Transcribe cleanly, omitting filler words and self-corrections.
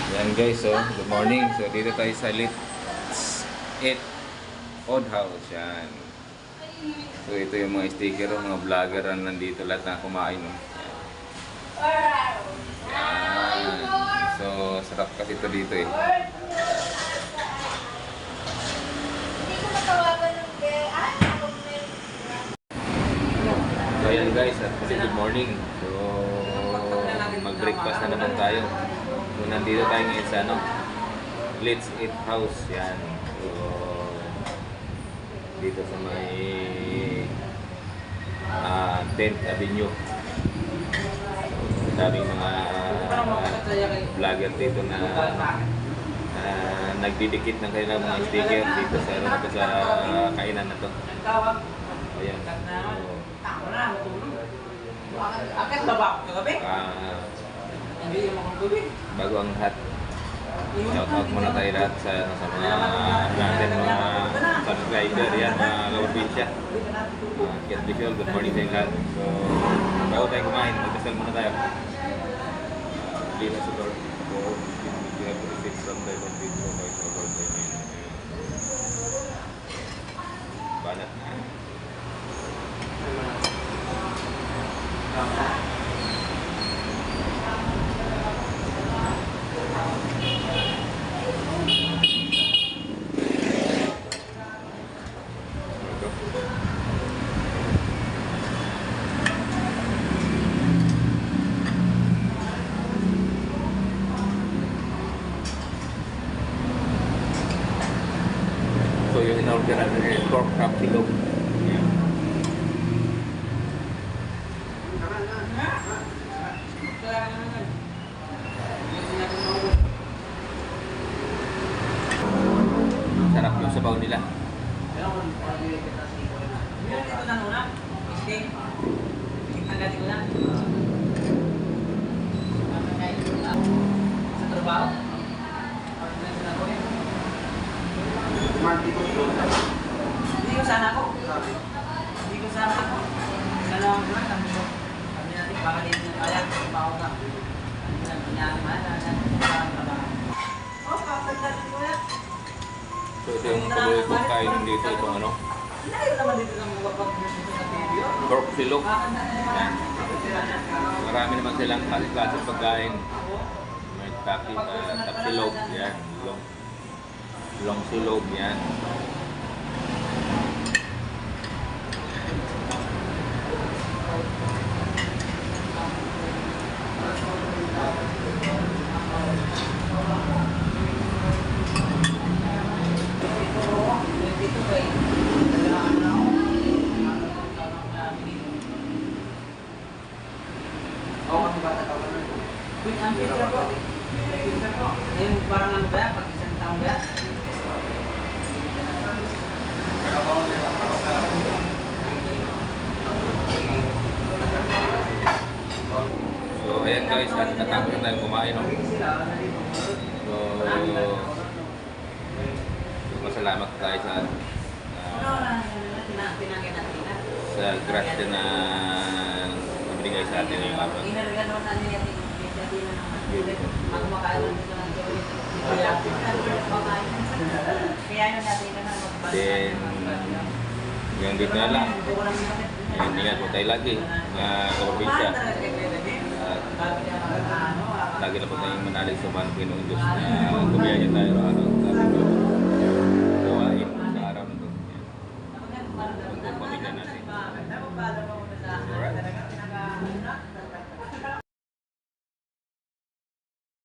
Yan guys, so good morning. So dito tayo sa Let's Eat Odd House. Yan. So ito yung mga sticker, mga vlogger na nandito lahat na kumain. No? Yan. Yan. So sarap kasi ito dito eh. So yan guys, at good morning. So mag-breakfast na naman tayo. So nandito tayo ngayon sa Let's Eat House. Yan. So dito sa may 10th Avenue. So, daming mga vlogger dito na nagdidikit ng kanilang mga sticker dito sa kainan na to. Ayan. Akit ba ba? Kagabi? Hindi mo kong tubig. Bago ang lahat, shout out muna tayo lahat sa mga natin mga subscriber yan, mga kawabinsya. Get visual, good morning sa lahat. So, bago tayo kumain, magdasal muna tayo. Dito sa door. You have to receive some type of video by the Lord. Amen. Banat na. So yung in-order natin yung pork chop silog. Yan. Sarap yung sabaw nila. Ito na muna. Steak. Ang galing na. Sa trabaho. Hindi ko sana ako. Hindi ko sana ako. Sana ako naman. Sabi natin, baka din yung alam. Baka ka. Nangyari man. Oh, kapagdating ko na. So ito yung tuloy kong kainin dito. Itong Layo naman dito ng mapag-gusto sa video. pork silog. Yan. Marami naman silang klaseng pagkain. May tapsilog. Yan. Long silog. Yan. Parang ano ba? Pag isang taong ba? So ayan guys, at natapos na tayo kumain. No? So masalamat tayo sa grasya na binigay sa atin yung kapag. Then, yung dito na lang. Ingat po tayo lagi, mga kaprobinsya. At lagi na po tayong manalig sa mga Pinoong Diyos na gumiyaya tayo araw-araw. Gawain sa araw na ito. Ang pamilya natin.